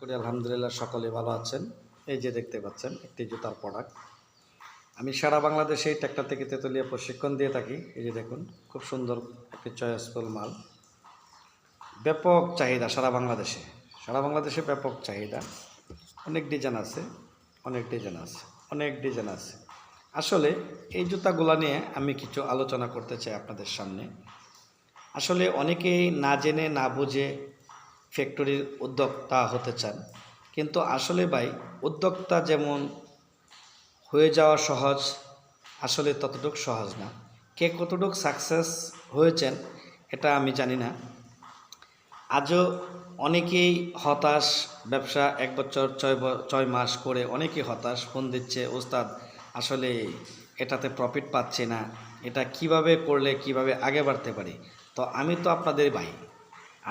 করি আলহামদুলিল্লাহ সকলে ভালো আছেন। এই যে দেখতে পাচ্ছেন একটি জুতার প্রোডাক্ট। আমি সারা বাংলাদেশে এই ট্র্যাক্টর থেকে তেতুলিয়া প্রশিক্ষণ দিয়ে থাকি। এই যে দেখুন খুব সুন্দর একটি চয়েসফুল মাল, ব্যাপক চাহিদা সারা বাংলাদেশে ব্যাপক চাহিদা। অনেক ডিজাইন আছে, অনেক ডিজাইন আছে। আসলে এই জুতাগুলা নিয়ে আমি কিছু আলোচনা করতে চাই আপনাদের সামনে। আসলে অনেকেই না জেনে না বুঝে ফ্যাক্টরির উদ্যোক্তা হতে চান, কিন্তু আসলে ভাই উদ্যোক্তা যেমন হয়ে যাওয়া সহজ, আসলে ততটুকু সহজ না। কে কতটুকু সাকসেস হয়েছেন এটা আমি জানি না। আজও অনেকেই হতাশ, ব্যবসা 1 বছর 6 মাস করে অনেকেই হতাশ, ফোন দিচ্ছে, ওস্তাদ আসলে এটাতে প্রফিট পাচ্ছে না, এটা কিভাবে করলে কিভাবে আগে বাড়তে পারি। তো আমি তো আপনাদের ভাই,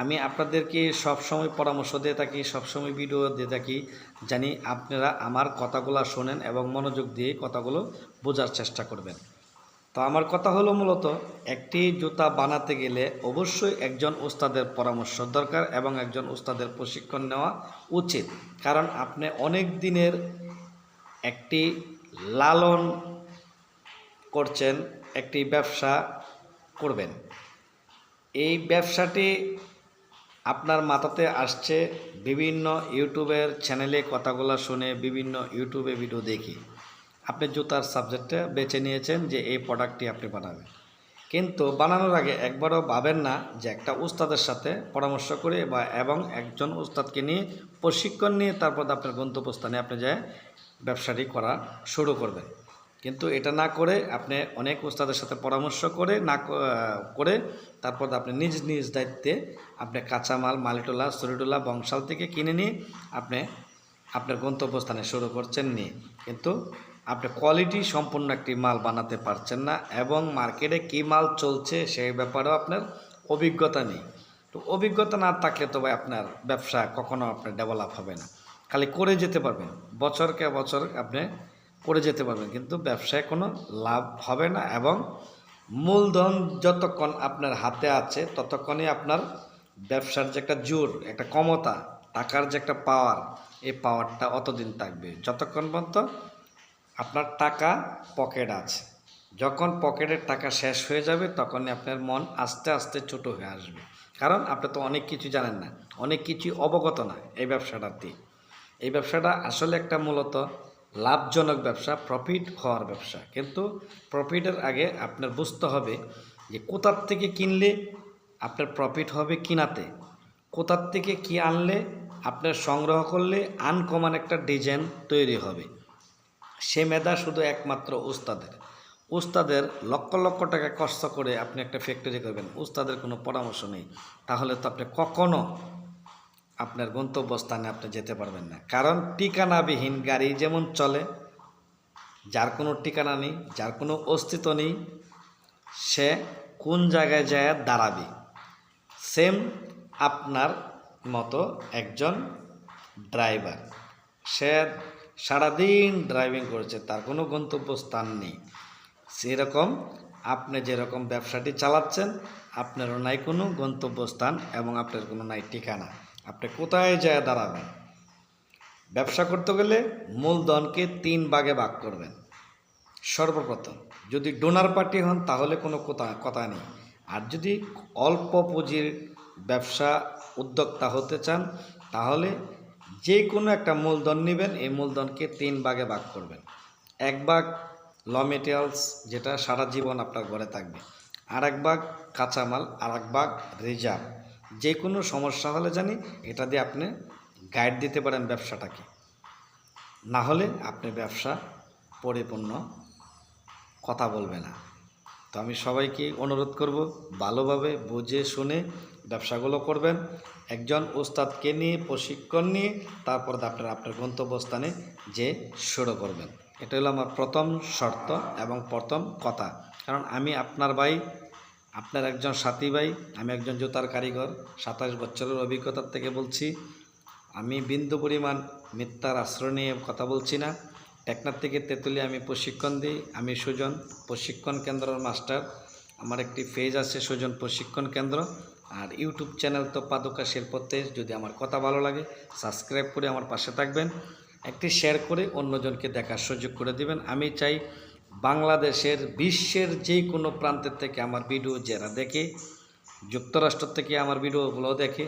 আমি আপনাদেরকে সবসময় পরামর্শ দিয়ে থাকি, সবসময় ভিডিও দিয়ে থাকি, জানি আপনারা আমার কথাগুলো শোনেন এবং মনোযোগ দিয়ে কথাগুলো বোঝার চেষ্টা করবেন। তো আমার কথা হলো মূলত একটি জুতা বানাতে গেলে অবশ্যই একজন উস্তাদের পরামর্শ দরকার এবং একজন উস্তাদের প্রশিক্ষণ নেওয়া উচিত। কারণ আপনি অনেক দিনের একটি লালন করছেন, একটি ব্যবসা করবেন। এই ব্যবসাটি আপনার মাথাতে আসছে বিভিন্ন ইউটিউবের চ্যানেলে কথাগুলো শুনে, বিভিন্ন ইউটিউবে ভিডিও দেখে আপনি জুতার সাবজেক্টটা বেছে নিয়েছেন যে এই প্রোডাক্টটি আপনি বানাবেন। কিন্তু বানানোর আগে একবারও ভাবেন না যে একটা উস্তাদের সাথে পরামর্শ করে এবং একজন উস্তাদকে নিয়ে প্রশিক্ষণ নিয়ে তারপর আপনার গন্তব্যস্থানে আপনি যায় ব্যবসাটি করা শুরু করবেন। কিন্তু এটা না করে আপনি অনেক উস্তাদের সাথে পরামর্শ করে তারপর আপনি নিজ দায়িত্বে আপনি কাঁচামাল মালিটোলা সরিটোলা বংশাল থেকে কিনে নিয়ে আপনি আপনার গন্তব্যস্থানে শুরু করছেন নিয়ে, কিন্তু আপনি কোয়ালিটি সম্পন্ন একটি মাল বানাতে পারছেন না এবং মার্কেটে কী মাল চলছে সেই ব্যাপারেও আপনার অভিজ্ঞতা নেই। তো অভিজ্ঞতা না থাকলে তো ভাই আপনার ব্যবসা কখনো আপনার ডেভেলপ হবে না। খালি করে যেতে পারবেন, বছরকে বছর আপনি করে যেতে পারবেন, কিন্তু ব্যবসায় কোনো লাভ হবে না। এবং মূলধন যতক্ষণ আপনার হাতে আছে ততক্ষণই আপনার ব্যবসার যে একটা জোর, একটা ক্ষমতা, টাকার যে একটা পাওয়ার, এই পাওয়ারটা অতদিন থাকবে যতক্ষণ পর্যন্ত আপনার টাকা পকেট আছে। যখন পকেটের টাকা শেষ হয়ে যাবে তখনই আপনার মন আস্তে আস্তে ছোটো হয়ে আসবে। কারণ আপনি তো অনেক কিছু জানেন না, অনেক কিছু অবগত না এই ব্যবসাটাতে। এই ব্যবসাটা আসলে একটা মূলত লাভজনক ব্যবসা, প্রফিট হওয়ার ব্যবসা। কিন্তু প্রফিটের আগে আপনার বুঝতে হবে যে কোথার থেকে কিনলে আপনার প্রফিট হবে, কিনাতে কোথার থেকে কি আনলে আপনার সংগ্রহ করলে আনকমন একটা ডিজাইন তৈরি হবে। সে মেধা শুধু একমাত্র উস্তাদের লক্ষ লক্ষ টাকা কষ্ট করে আপনি একটা ফ্যাক্টরি করবেন, উস্তাদের কোনো পরামর্শ নেই, তাহলে তো আপনি কখনো আপনার গন্তব্যস্থানে আপনি যেতে পারবেন না। কারণ ঠিকানাবিহীন গাড়ি যেমন চলে, যার কোনো ঠিকানা নেই, যার কোনো অস্তিত্ব নেই, সে কোন জায়গায় যায় দাঁড়াবে। সেম আপনার মতো একজন ড্রাইভার, সে সারাদিন ড্রাইভিং করেছে, তার কোনো গন্তব্যস্থান নেই। সেরকম আপনি যেরকম ব্যবসাটি চালাচ্ছেন, আপনারও নাই কোনো গন্তব্যস্থান এবং আপনার কোনো নাই ঠিকানা, আপনি কোথায় যায় দাঁড়াবেন। ব্যবসা করতে গেলে মূলধনকে 3 ভাগে ভাগ করবেন। সর্বপ্রথম যদি ডোনার পার্টি হন তাহলে কোনো কথা নেই, আর যদি অল্প পুঁজির ব্যবসা উদ্যোক্তা হতে চান তাহলে যে কোনো একটা মূলধন নেবেন, এই মূলধনকে 3 ভাগে ভাগ করবেন। 1 ভাগ ল মেটেরিয়ালস, যেটা সারা জীবন আপনার ঘরে থাকবে, আর 1 ভাগ কাঁচামাল, আর 1 ভাগ রিজার্ভ। যে কোনো সমস্যা হলে জানি এটা দিয়ে আপনি গাইড দিতে পারেন ব্যবসাটাকে, না হলে আপনি ব্যবসা পরিপূর্ণ কথা বলবে না। তো আমি সবাইকে অনুরোধ করব ভালোভাবে বুঝে শুনে ব্যবসাগুলো করবেন, একজন ওস্তাদকে নিয়ে প্রশিক্ষণ নিয়ে তারপর আপনার গন্তব্যস্থানে যে শুরু করবেন। এটা হলো আমার প্রথম শর্ত এবং প্রথম কথা। কারণ আমি আপনার ভাই, আপনার একজন সাথী ভাই, আমি একজন জুতার কারিগর, 27 বছরের অভিজ্ঞতার থেকে বলছি। আমি বিন্দু পরিমাণ মিথ্যার আশ্রয় নিয়ে কথা বলছি না। টেকনাফ থেকে তেতুলিয়া আমি প্রশিক্ষণ দিই। আমি সুজন প্রশিক্ষণ কেন্দ্রের মাস্টার। আমার একটি পেজ আছে সুজন প্রশিক্ষণ কেন্দ্র, আর ইউটিউব চ্যানেল তো পাদুকা শিল্পতে। যদি আমার কথা ভালো লাগে সাবস্ক্রাইব করে আমার পাশে থাকবেন, একটি শেয়ার করে অন্যজনকে দেখার সুযোগ করে দিবেন। আমি চাই বাংলাদেশের, বিশ্বের যে কোনো প্রান্তের থেকে আমার ভিডিও যারা দেখে, যুক্তরাষ্ট্র থেকে আমার ভিডিওগুলো দেখে,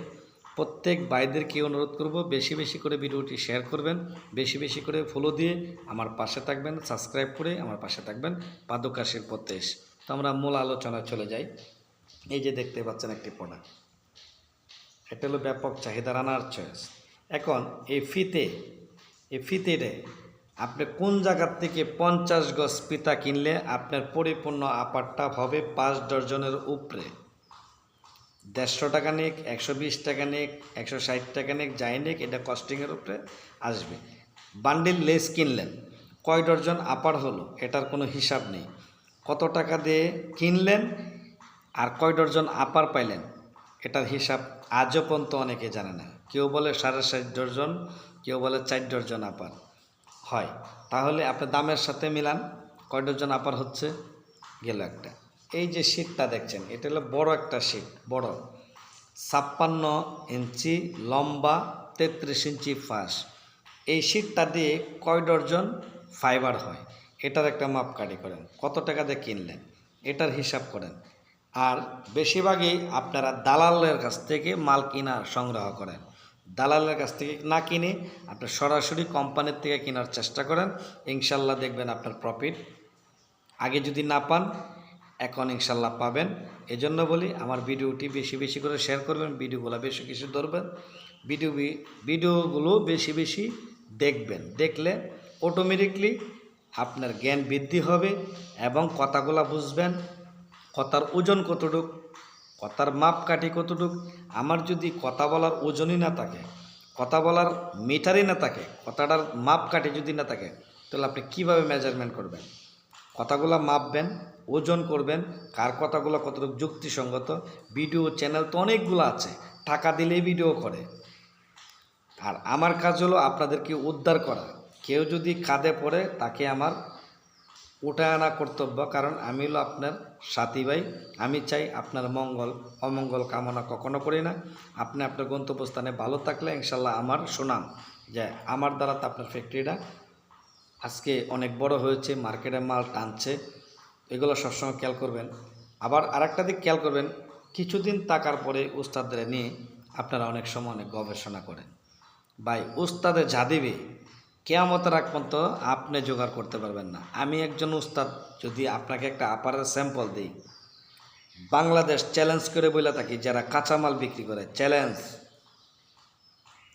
প্রত্যেক ভাইদেরকে অনুরোধ করব বেশি বেশি করে ভিডিওটি শেয়ার করবেন, বেশি বেশি করে ফলো দিয়ে আমার পাশে থাকবেন, সাবস্ক্রাইব করে আমার পাশে থাকবেন। পাদুকা শিল্পতে। তো আমরা মূল আলোচনায় চলে যাই। এই যে দেখতে পাচ্ছেন একটি প্রোডাক্ট, এটা হলো ব্যাপক চাহিদা রানার চয়েস। এখন এই ফিতেটে আপনি কোন জায়গার থেকে 50 গজ ফিতা কিনলে আপনার পরিপূর্ণ আপারটা হবে 5 ডজনের উপরে। 150 টাকা নিক, 120 টাকা নিক, 160 টাকা নিক, যাই নিক, এটা কস্টিংয়ের উপরে আসবে। বান্ডিল লেস কিনলেন, কয় ডজন আপার হলো এটার কোনো হিসাব নেই। কত টাকা দিয়ে কিনলেন আর কয় ডজন আপার পাইলেন এটার হিসাব আজও পর্যন্ত অনেকে জানে না। কেউ বলে 60.5 ডজন, কেউ বলে 4 ডজন আপার হয়। তাহলে আপনি দামের সাথে মিলান, কয় ডজন আপার হচ্ছে গেল একটা। এই যে শীটটা দেখছেন এটা হলো বড় একটা শীট, বড় 56 ইঞ্চি লম্বা, 33 ইঞ্চি ফাঁস। এই শীটটা দিয়ে কয় ডজন ফাইবার হয় এটার একটা মাপকাঠি করেন। কত টাকা দিয়ে কিনলেন এটার হিসাব করেন। আর বেশিরভাগই আপনারা দালালের কাছ থেকে মাল কিনা সংগ্রহ করেন। দালালের কাছ থেকে না কিনে আপনি সরাসরি কোম্পানির থেকে কেনার চেষ্টা করেন, ইনশাল্লাহ দেখবেন আপনার প্রফিট। আগে যদি না পান এখন ইনশাল্লাহ পাবেন। এজন্য বলি আমার ভিডিওটি বেশি বেশি করে শেয়ার করবেন, ভিডিওগুলো বেশি কিছু ধরবেন, ভিডিওগুলো বেশি বেশি দেখবেন। দেখলে অটোমেটিকলি আপনার জ্ঞান বৃদ্ধি হবে এবং কথাগুলো বুঝবেন। কথার ওজন কতটুক, কথার মাপকাঠি কতটুক। আমার যদি কথা বলার ওজনই না থাকে, কথা বলার মিটারই না থাকে, কথাটার মাপকাঠি যদি না থাকে, তাহলে আপনি কীভাবে মেজারমেন্ট করবেন? কথাগুলো মাপবেন, ওজন করবেন, কার কথাগুলো কতটুকু যুক্তিসঙ্গত। ভিডিও চ্যানেল তো অনেকগুলো আছে, টাকা দিলেই ভিডিও করে। আর আমার কাজ হলো আপনাদেরকে উদ্ধার করা। কেউ যদি কাঁধে পড়ে তাকে আমার উঠায় আনা কর্তব্য, কারণ আমি হলো আপনার সাথী ভাই। আমি চাই আপনার মঙ্গল, অমঙ্গল কামনা কখনো করি না। আপনি আপনার গন্তব্যস্থানে ভালো থাকলে ইনশাল্লাহ আমার সুনাম, যে আমার দ্বারা তো আপনার ফ্যাক্টরিটা আজকে অনেক বড় হয়েছে, মার্কেটে মাল টানছে। এগুলো সবসময় খেয়াল করবেন। আবার আরেকটা দিক খেয়াল করবেন, কিছুদিন থাকার পরে উস্তাদদের নিয়ে আপনারা অনেক সময় অনেক গবেষণা করেন। ভাই উস্তাদে যা দিবে কেয়ামতের আগ পর্যন্ত আপনি জোগাড় করতে পারবেন না। আমি একজন উস্তাদ যদি আপনাকে একটা আপারের স্যাম্পল দিই, বাংলাদেশ চ্যালেঞ্জ করে বলে থাকি, যারা কাঁচামাল বিক্রি করে চ্যালেঞ্জ,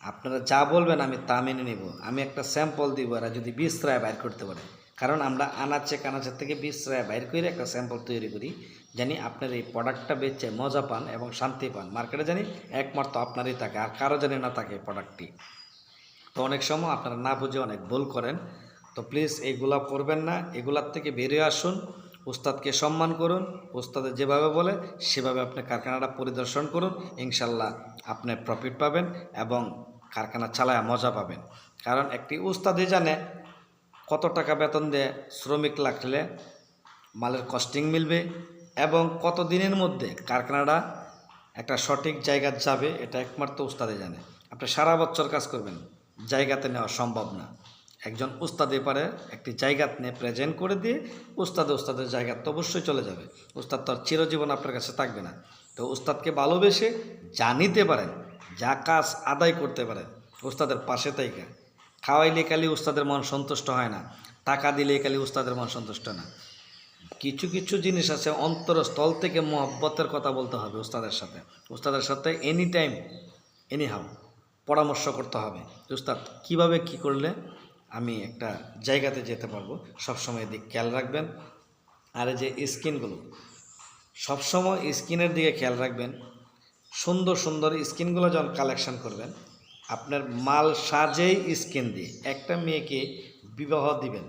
আপনারা যা বলবেন আমি তা মেনে নেব। আমি একটা স্যাম্পল দিব, এরা যদি 20 রায় বাইর করতে পারে, কারণ আমরা আনাচে কানাচের থেকে 20 রায় বাইর করে একটা স্যাম্পল তৈরি করি, জানি আপনার এই প্রোডাক্টটা বেচে মজা পান এবং শান্তি পান। মার্কেটে জানি একমাত্র আপনারই থাকে, আর কারো জানি না থাকে প্রোডাক্টটি। তো অনেক সময় আপনারা না বুঝে অনেক ভুল করেন। তো প্লিজ এইগুলা করবেন না, এগুলার থেকে বেরিয়ে আসুন। উস্তাদকে সম্মান করুন, উস্তাদে যেভাবে বলে সেভাবে আপনি কারখানাটা পরিদর্শন করুন, ইনশাল্লাহ আপনি প্রফিট পাবেন এবং কারখানা চালায় মজা পাবেন। কারণ একটি উস্তাদই জানে কত টাকা বেতন দিয়ে শ্রমিক লাগলে মালের কস্টিং মিলবে এবং কত দিনের মধ্যে কারখানাটা একটা সঠিক জায়গা যাবে, এটা একমাত্র উস্তাদে জানে। আপনি সারা বছর কাজ করবেন, জায়গাতে নেওয়া সম্ভব না। একজন উস্তাদে পারে একটি জায়গা নিয়ে প্রেজেন্ট করে দিয়ে উস্তাদের জায়গা তো অবশ্যই চলে যাবে। উস্তাদ তো আর চিরজীবন আপনার কাছে থাকবে না। তো উস্তাদকে ভালোবেসে যা নিতে পারেন, যা কাজ আদায় করতে পারেন, উস্তাদের পাশে থাইকা খাওয়াইলে খালি উস্তাদের মন সন্তুষ্ট হয় না, টাকা দিলে খালি উস্তাদের মন সন্তুষ্ট না। কিছু কিছু জিনিস আছে অন্তরস্থল থেকে মহব্বতের কথা বলতে হবে উস্তাদের সাথে এনি টাইম এনি হাউ পরামর্শ করতে হবে। উস্তাদ কীভাবে কী করলে আমি একটা জায়গাতে যেতে পারবো, সবসময় এদিকে খেয়াল রাখবেন। আর এই যে স্কিনগুলো, সবসময় স্কিনের দিকে খেয়াল রাখবেন। সুন্দর সুন্দর স্কিনগুলো যখন কালেকশন করবেন, আপনার মাল সাজেই স্কিন দিয়ে একটা মেয়েকে বিবাহ দিবেন।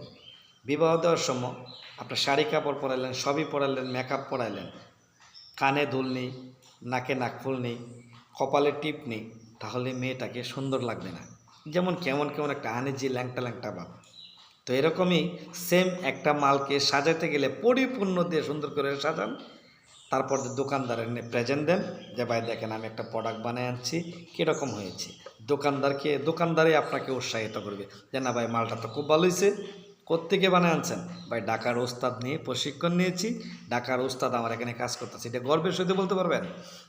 বিবাহ দেওয়ার সময় আপনার শাড়ি কাপড় পরাইলেন, সবই পরাইলেন, মেকআপ পরাইলেন, কানে দুল নেই, নাকে নাকফুল নেই, কপালে টিপ নেই, তাহলে মেয়েটাকে সুন্দর লাগবে না। যেমন কেমন কেমন একটা আনিজি ল্যাংটা ল্যাংটা ভাব। তো এরকমই সেম একটা মালকে সাজাতে গেলে পরিপূর্ণ দিয়ে সুন্দর করে সাজান, তারপর দোকানদারের নিয়ে প্রেজেন্ট দেন যে ভাই দেখেন আমি একটা প্রোডাক্ট বানিয়ে আনছি, কীরকম হয়েছে। দোকানদারই আপনাকে উৎসাহিত করবে যে না ভাই মালটা তো খুব ভালো হয়েছে, কোত্থেকে বানিয়ে আনছেন? ভাই ঢাকার ওস্তাদ নিয়ে প্রশিক্ষণ নিয়েছি, ঢাকার ওস্তাদ আমার এখানে কাজ করতেছে, এটা গর্বের সহিত বলতে পারবেন।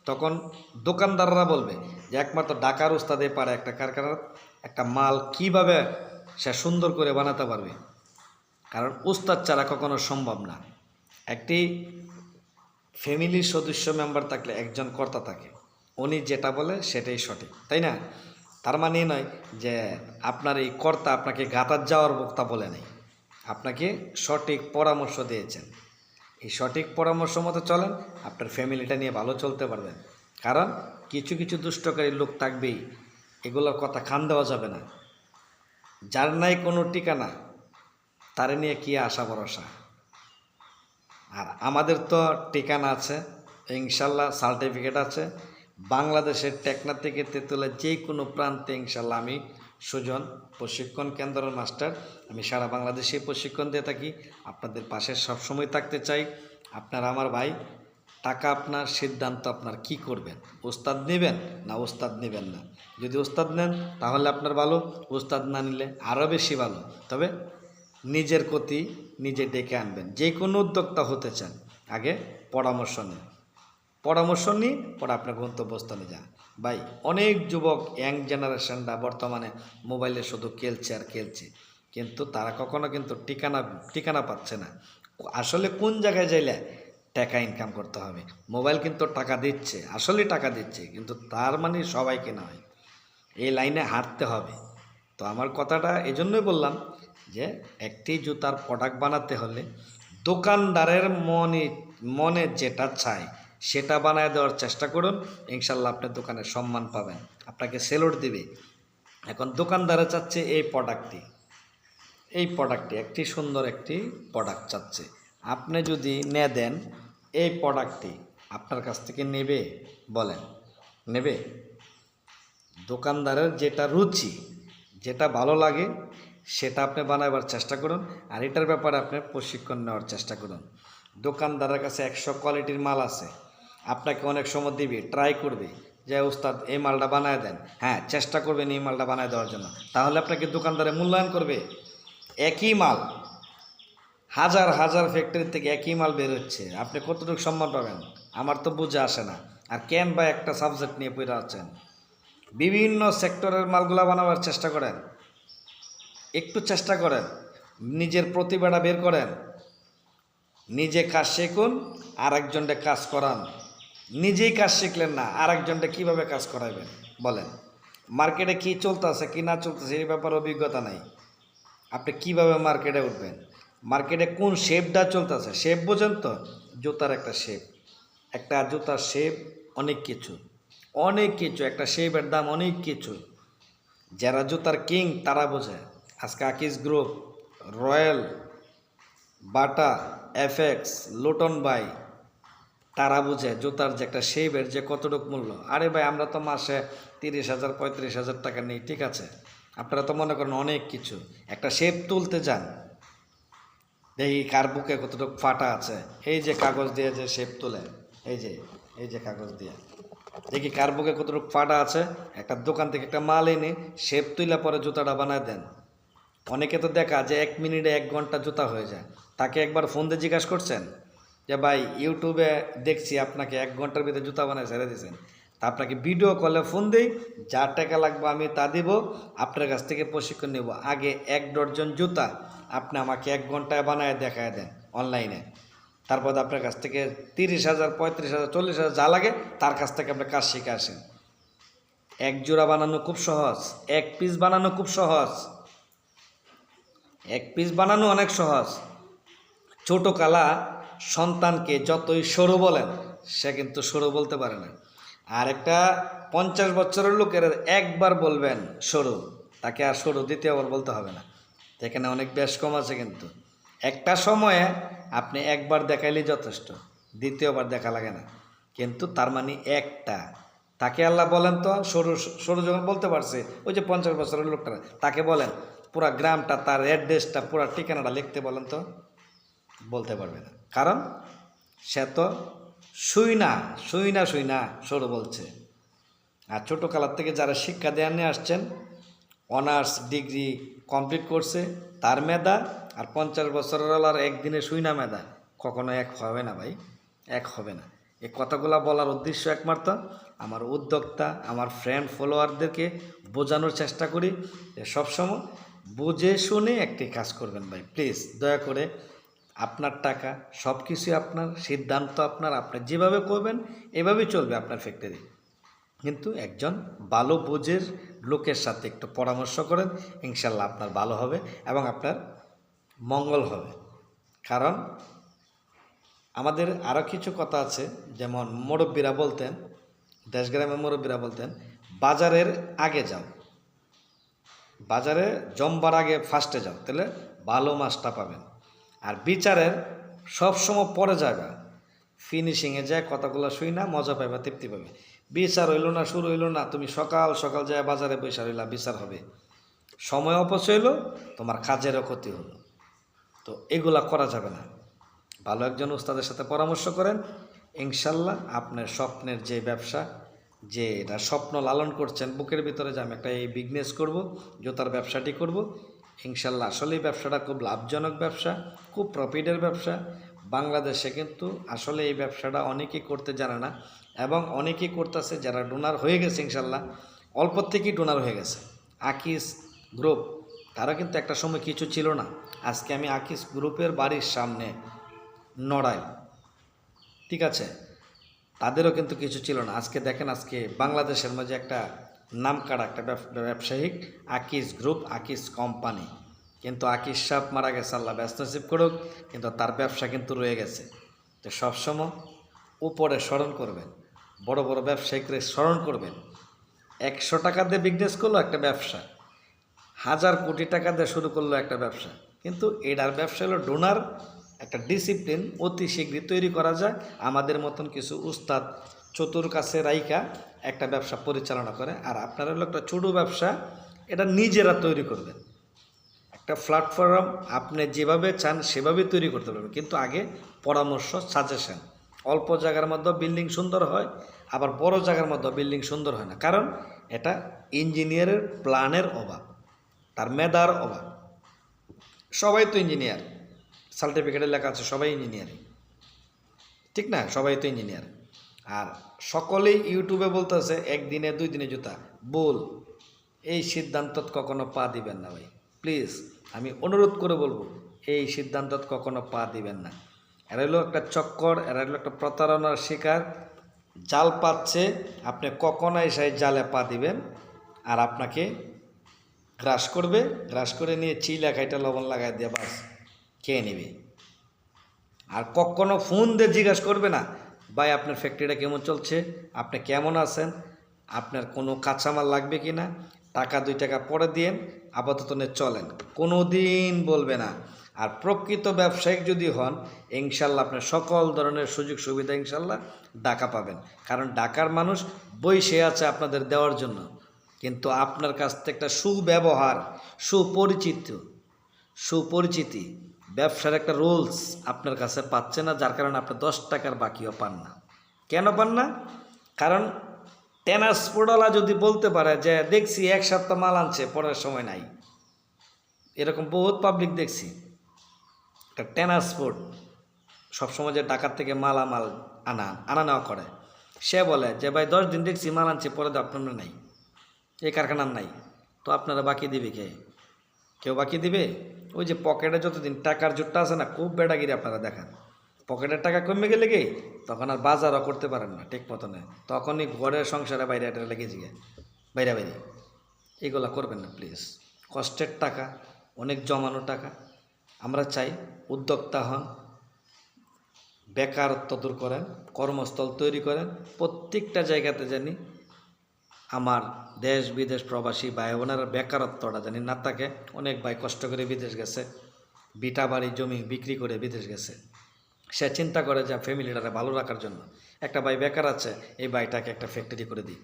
তখন দোকানদাররা বলবে যে একমাত্র ঢাকার ওস্তাদে পারে একটা কারখানার একটা মাল কিভাবে সে সুন্দর করে বানাতে পারবে, কারণ ওস্তাদ ছাড়া কখনো সম্ভব না। একটি ফ্যামিলির সদস্য মেম্বার থাকলে একজন কর্তা থাকে, উনি যেটা বলে সেটাই সঠিক, তাই না? তার মানে নয় যে আপনার এই কর্তা আপনাকে গাতার যাওয়ার বক্তা বলে নাই, আপনাকে সঠিক পরামর্শ দিয়েছেন। এই সঠিক পরামর্শ মতো চলেন, আপনার ফ্যামিলিটা নিয়ে ভালো চলতে পারবেন। কারণ কিছু কিছু দুষ্টকারী লোক থাকবেই, এগুলোর কথা কান দেওয়া যাবে না। যার নাই কোনো ঠিকানা, তারে নিয়ে কী আশা ভরসা। আর আমাদের তো ঠিকানা আছে, ইনশাল্লাহ সার্টিফিকেট আছে। বাংলাদেশের টেকনা থেকে তেঁতুলের যে কোনো প্রান্তে ইনশাল্লাহ আমি সুজন প্রশিক্ষণ কেন্দ্রের মাস্টার, আমি সারা বাংলাদেশে প্রশিক্ষণ দিয়ে থাকি। আপনাদের পাশে সবসময় থাকতে চাই। আপনারা আমার ভাই, টাকা আপনার, সিদ্ধান্ত আপনার, কি করবেন? ওস্তাদ নেবেন না ওস্তাদ নেবেন না? যদি ওস্তাদ নেন তাহলে আপনার ভালো, ওস্তাদ না নিলে আরও বেশি ভালো। তবে নিজের ক্ষতি নিজে ডেকে আনবেন। যে কোনো উদ্যোক্তা হতে চান আগে পরামর্শ নিন, পরামর্শ নিয়ে পরে আপনার গন্তব্যস্থানে যান। ভাই অনেক যুবক ইয়াং জেনারেশনরা বর্তমানে মোবাইলে শুধু খেলছে আর খেলছে, কিন্তু তারা কখনো কিন্তু ঠিকানা পাচ্ছে না। আসলে কোন জায়গায় যাইলে টাকা ইনকাম করতে হবে। মোবাইল কিন্তু টাকা দিচ্ছে, আসলে টাকা দিচ্ছে, কিন্তু তার মানে সবাইকে নয়, এই লাইনে হাঁটতে হবে। তো আমার কথাটা এই জন্যই বললাম যে একটি জুতার প্রোডাক্ট বানাতে হলে দোকানদারের মনে যেটা চায় সেটা বানায় দেওয়ার চেষ্টা করুন, ইনশাল্লাহ আপনার দোকানে সম্মান পাবেন, আপনাকে সেলুট দিবে। এখন দোকানদারে চাচ্ছে এই প্রোডাক্টটি একটি সুন্দর একটি প্রোডাক্ট চাচ্ছে, আপনি যদি দেন এই প্রোডাক্টটি আপনার কাছ থেকে নেবে? বলেন নেবে? দোকানদারের যেটা রুচি, যেটা ভালো লাগে সেটা আপনি বানাবার চেষ্টা করুন, আর এটার ব্যাপারে আপনি প্রশিক্ষণ নেওয়ার চেষ্টা করুন। দোকানদারের কাছে 100 কোয়ালিটির মাল আছে, আপনাকে অনেক সময় দিবে, ট্রাই করবে যে উস্তাদ এই মালটা বানায় দেন, হ্যাঁ চেষ্টা করবেন এই মালটা বানায় দেওয়ার জন্য, তাহলে আপনাকে দোকানদারে মূল্যায়ন করবে। একই মাল হাজার হাজার ফ্যাক্টরি থেকে একই মাল বের হচ্ছে, আপনি কতটুকু সম্মান পাবেন? আমার তো বুঝে আসে না। আর কেন বা একটা সাবজেক্ট নিয়ে পড়ে আছেন? বিভিন্ন সেক্টরের মালগুলা বানাবার চেষ্টা করেন, একটু চেষ্টা করেন, নিজের প্রতিভাটা বের করেন, নিজে কাজ শিখুন, আর একজনকে কাজ করান। নিজেই কাজ শিখলেন না, আর একজনকে কীভাবে কাজ করাবেন বলেন? মার্কেটে কী চলতেছে কি না চলতেছে এই ব্যাপারে অভিজ্ঞতা নাই, আপনি কিভাবে মার্কেটে উঠবেন? মার্কেটে কোন শেপটা চলতেছে, শেপ বোঝেন তো? জুতার একটা শেপ, একটা জুতার শেপ অনেক কিছু, একটা শেপের দাম অনেক কিছু। যারা জুতার কিং তারা বোঝে। আজকে Akij group, royal, Bata, FX, লোটন বাই, তারা বুঝে জুতার যে একটা শেপের যে কতটুকু মূল্য। আরে ভাই আমরা তো মাসে 30,000 35,000 টাকা নিই, ঠিক আছে, আপনারা তো মনে করেন অনেক কিছু। একটা শেপ তুলতে যান, দেখি কার বুকে কতটুকু ফাটা আছে, এই যে কাগজ দিয়ে যে শেপ তুলে, এই যে কাগজ দিয়ে দেখি কার বুকে কতটুকু ফাটা আছে। একটা দোকান থেকে একটা মাল এনে শেপ তুলে পরে জুতাটা বানায় দেন। অনেকে তো দেখা যে 1 মিনিটে 1 ঘন্টা জুতা হয়ে যায়, তাকে একবার ফোন দিয়ে জিজ্ঞাসা করছেন যে ভাই ইউটিউবে দেখছি আপনাকে 1 ঘন্টার ভিতরে জুতা বানায় ছেড়ে দিয়েছেন, তা আপনাকে ভিডিও কলে ফোন দিই, যা টাকা লাগবে আমি তা দিব, আপনার কাছ থেকে প্রশিক্ষণ নেব। আগে 1 ডজন জুতা আপনি আমাকে 1 ঘন্টায় বানায় দেখায় দেন অনলাইনে, তারপর আপনার কাছ থেকে 30,000 35,000 40,000 যা লাগে তার কাছ থেকে আপনি কাজ শিখে আসেন। 1 জোড়া বানানো খুব সহজ, 1 পিস বানানো খুব সহজ, 1 পিস বানানো অনেক সহজ। ছোটো কালা সন্তানকে যতই সরু বলেন সে কিন্তু সরু বলতে পারে না। আর একটা 50 বছরের লোকের একবার বলবেন সরু, তাকে আর সরু দ্বিতীয়বার বলতে হবে না। এখানে অনেক বেশ কম আছে, কিন্তু একটা সময়ে আপনি একবার দেখাইলেই যথেষ্ট, দ্বিতীয়বার দেখা লাগে না। কিন্তু তার মানে একটা, তাকে আল্লাহ বলেন তো সরু সরু যখন বলতে পারছে, ওই যে 50 বছরের লোকটা, তাকে বলেন পুরা গ্রামটা, তার অ্যাড্রেসটা, পুরা ঠিকানাটা লিখতে বলেন তো, বলতে পারবে না। কারণ সে তো শুই না সরু বলছে। আর ছোটো কালার থেকে যারা শিক্ষা দেওয়া নিয়ে আসছেন, অনার্স ডিগ্রি কমপ্লিট করছে তার মেধা আর 50 বছরের আর একদিনে শুই না মেধা কখনো এক হবে না ভাই, এক হবে না। এই কথাগুলো বলার উদ্দেশ্য একমাত্র আমার উদ্যোক্তা, আমার ফ্রেন্ড ফলোয়ারদেরকে বোঝানোর চেষ্টা করি যে সবসময় বুঝে শুনে একটি কাজ করবেন ভাই, প্লিজ দয়া করে। আপনার টাকা, সব কিছুই আপনার, সিদ্ধান্ত আপনার, আপনি যেভাবে করবেন এভাবেই চলবে আপনার ফ্যাক্টরি। কিন্তু একজন ভালো বুঝের লোকের সাথে একটু পরামর্শ করেন, ইনশাল্লাহ আপনার ভালো হবে এবং আপনার মঙ্গল হবে। কারণ আমাদের আরও কিছু কথা আছে, যেমন মুরব্বীরা বলতেন, দেশগ্রামের মুরব্বীরা বলতেন, বাজারের আগে যাও, বাজারে জমবার আগে ফার্স্টে যাও, তাহলে ভালো মাছটা পাবেন। আর বিচারের সবসময় পরে যাবে, ফিনিশিংয়ে যায় কথাগুলো শুই না, মজা পাইবা, তৃপ্তি পাবে। বিচার হইল না, শুরু হইল না, তুমি সকাল সকাল যায় বাজারে বৈশা হইলা, বিচার হবে, সময় অপচয় হইল, তোমার কাজেরও ক্ষতি হলো। তো এগুলা করা যাবে না। ভালো একজন উস্তাদের সাথে পরামর্শ করেন, ইনশাল্লাহ আপনার স্বপ্নের যে ব্যবসা, যে এটা স্বপ্ন লালন করছেন বুকের ভিতরে যে আমি একটা এই বিজনেস করব, জুতার ব্যবসাটি করব, ইনশাল্লাহ আসলে এই ব্যবসাটা খুব লাভজনক ব্যবসা, খুব প্রফিটের ব্যবসা। বাংলাদেশে কিন্তু আসলে এই ব্যবসাটা অনেকেই করতে জানে না এবং অনেকেই করতেছে যারা ডোনার হয়ে গেছে, ইনশাল্লাহ অল্প থেকেই ডোনার হয়ে গেছে। আকিস গ্রুপ, তারা কিন্তু একটা সময় কিছু ছিল না। আজকে আমি আকিস গ্রুপের বাড়ির সামনে নড়াই, ঠিক আছে, তাদেরও কিন্তু কিছু ছিল না। আজকে দেখেন, আজকে বাংলাদেশের মাঝে একটা নামকাড়া একটা ব্যবসায়িক আকিস গ্রুপ, আকিস কোম্পানি। কিন্তু আকিস সাহেব মারা গেছে, আল্লাহ ব্যস্ত নসিব করুক, কিন্তু তার ব্যবসা কিন্তু রয়ে গেছে। তো সবসময় উপরে স্মরণ করবেন, বড় বড় ব্যবসায়িকরা স্মরণ করবেন। 100 টাকা দিয়ে বিজনেস করলো একটা ব্যবসা, 1000 কোটি টাকা দিয়ে শুরু করলো একটা ব্যবসা। কিন্তু এটার ব্যবসা হলো ডোনার, একটা ডিসিপ্লিন অতি শীঘ্রই তৈরি করা যায়। আমাদের মতন কিছু উস্তাদ চতুর কাছে রাইকা একটা ব্যবসা পরিচালনা করে। আর আপনারা হলো একটা ছোটো ব্যবসা, এটা নিজেরা তৈরি করবেন। একটা প্ল্যাটফর্ম আপনি যেভাবে চান সেভাবে তৈরি করতে পারবেন, কিন্তু আগে পরামর্শ, সাজেশন। অল্প জায়গার মধ্যে বিল্ডিং সুন্দর হয়, আবার বড় জায়গার মধ্যে বিল্ডিং সুন্দর হয় না, কারণ এটা ইঞ্জিনিয়ারের প্ল্যানের অভাব, তার মেধার অভাব। সবাই তো ইঞ্জিনিয়ার, সার্টিফিকেটে লেখা আছে সবাই ইঞ্জিনিয়ারিং, ঠিক না? সবাই তো ইঞ্জিনিয়ার। আর সকলেই ইউটিউবে বলতেছে একদিনে 2 দিনে জুতা, বল এই সিদ্ধান্তত কখনো পা দিবেন না ভাই, প্লিজ আমি অনুরোধ করে বলবো, এই সিদ্ধান্তত কখনো পা দিবেন না। এরা হলো একটা চক্কর, এরা হলো একটা প্রতারণার শিকার। জাল পাচ্ছে, আপনি কখনো সেই জালে পা দিবেন আর আপনাকে গ্রাস করবে, গ্রাস করে নিয়ে চিলা খাইটা লবণ লাগাই দিয়ে বাস খেয়ে নেবে। আর কখনো ফোন দিয়ে জিজ্ঞাসা করবে না, ভাই আপনার ফ্যাক্টরিটা কেমন চলছে, আপনি কেমন আছেন, আপনার কোনো কাঁচামাল লাগবে কি না, টাকা 2 টাকা পরে দিয়েন, আপাতত নিয়ে চলেন, কোনো দিন বলবে না। আর প্রকৃত ব্যবসায়িক যদি হন, ইনশাল্লাহ আপনার সকল ধরনের সুযোগ সুবিধা ইনশাল্লাহ ঢাকা পাবেন। কারণ ঢাকার মানুষ বইসে আছে আপনাদের দেওয়ার জন্য, কিন্তু আপনার কাছ থেকে একটা সুব্যবহার, সুপরিচিতি, ব্যবসার একটা রুলস আপনার কাছে পাচ্ছে না, যার কারণে আপনি 10 টাকার বাকিও পান না। কেন পান না? কারণ ট্রান্সপোর্টওয়ালা যদি বলতে পারে যে দেখছি 1 সপ্তাহ মাল আনছে, পরের সময় নাই, এরকম বহুত পাবলিক দেখছি। একটা ট্রান্সপোর্ট সবসময় যে ঢাকার থেকে মালামাল আনা নেওয়া করে, সে বলে যে ভাই 10 দিন দেখছি মাল আনছে, পরে তো আপনার নাই, এই কারখানার নাই, তো আপনারা বাকি দিবে কে? কেউ বাকি দিবে? ওই যে পকেটে যতদিন টাকার জোরটা আছে না, খুব বেটাগিরি আপনারা দেখান। পকেটের টাকা কমে গেলে কি তখন আর বাজারও করতে পারেন না ঠিক মতনে, তখনই ঘরের সংসারে বাইরে এটা লেগে যায়, বাইরে এগুলো করবেন না প্লিজ। কষ্টের টাকা, অনেক জমানো টাকা। আমরা চাই উদ্যোক্তা হন, বেকারত্ব দূর করেন, কর্মস্থল তৈরি করেন। প্রত্যেকটা জায়গাতে জানি আমার দেশ বিদেশ প্রবাসী ভাই বোনেরা বেকারত্বটা জানি না থাকে। অনেক ভাই কষ্ট করে বিদেশ গেছে, বিটা বাড়ি জমি বিক্রি করে বিদেশ গেছে, সে চিন্তা করে যে ফ্যামিলিটারে ভালো রাখার জন্য। একটা ভাই বেকার আছে, এই ভাইটাকে একটা ফ্যাক্টরি করে দিই,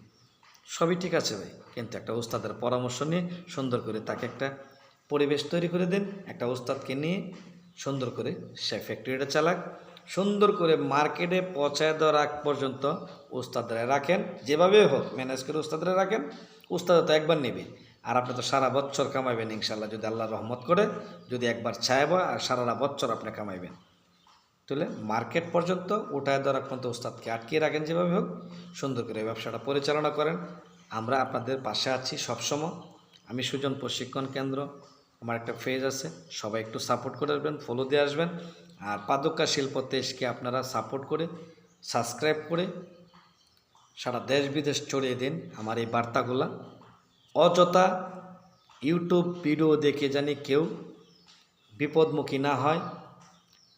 সবই ঠিক আছে ভাই, কিন্তু একটা উস্তাদের পরামর্শ নিয়ে সুন্দর করে তাকে একটা পরিবেশ তৈরি করে দিন, একটা উস্তাদকে নিয়ে সুন্দর করে সে ফ্যাক্টরিটা চালাক, সুন্দর করে মার্কেটে পৌঁছায় দেওয়ার আগ পর্যন্ত উস্তাদরা রাখেন, যেভাবে হোক ম্যানেজ করে উস্তাদরা রাখেন। উস্তাদ তো একবার নেবে, আর আপনি তো সারা বছর কামাইবেন ইনশাল্লাহ, যদি আল্লাহ রহমত করে, যদি একবার চাইব, আর সারা বছর আপনি কামাইবেন। তাহলে মার্কেট পর্যন্ত উঠায় দেওয়ার পর্যন্ত উস্তাদকে আটকিয়ে রাখেন, যেভাবে হোক সুন্দর করে ব্যবসাটা পরিচালনা করেন। আমরা আপনাদের পাশে আছি সবসময়। আমি সুজন প্রশিক্ষণ কেন্দ্র, আমার একটা পেজ আছে, সবাই একটু সাপোর্ট করে আসবেন, ফলো দিয়ে আসবেন। আর পাদুকা শিল্প তেজকে আপনারা সাপোর্ট করে সাবস্ক্রাইব করে সারা দেশ বিদেশ ছড়িয়ে দিন আমার এই বার্তাগুলা। অযথা ইউটিউব ভিডিও দেখে জানি কেউ বিপদমুখী না হয়,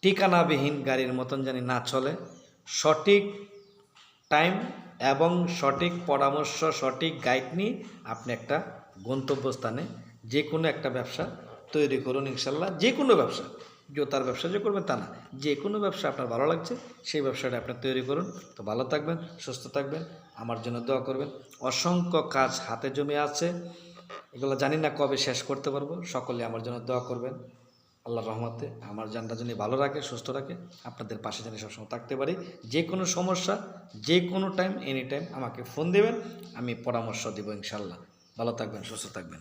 ঠিকানাবিহীন গাড়ির মতন জানি না চলে। সঠিক টাইম এবং সঠিক পরামর্শ, সঠিক গাইড নিয়ে আপনি একটা গন্তব্যস্থানে যে কোনো একটা ব্যবসা তৈরি করুন ইনশাল্লাহ। যে কোনো ব্যবসা, জুতার ব্যবসা যে করবেন তা না, যে কোনো ব্যবসা আপনার ভালো লাগছে সেই ব্যবসাটা আপনি তৈরি করুন। তো ভালো থাকবেন, সুস্থ থাকবেন, আমার জন্য দোয়া করবেন। অসংখ্য কাজ হাতে জমে আছে, এগুলো জানি না কবে শেষ করতে পারবো। সকলে আমার জন্য দোয়া করবেন। আল্লাহর রহমতে আমার জানটা যিনি ভালো রাখে, সুস্থ রাখে, আপনাদের পাশে যেন সবসময় থাকতে পারি। যে কোনো সমস্যা, যে কোনো টাইম, এনি টাইম আমাকে ফোন দেবেন, আমি পরামর্শ দেবো ইনশাল্লাহ। ভালো থাকবেন, সুস্থ থাকবেন।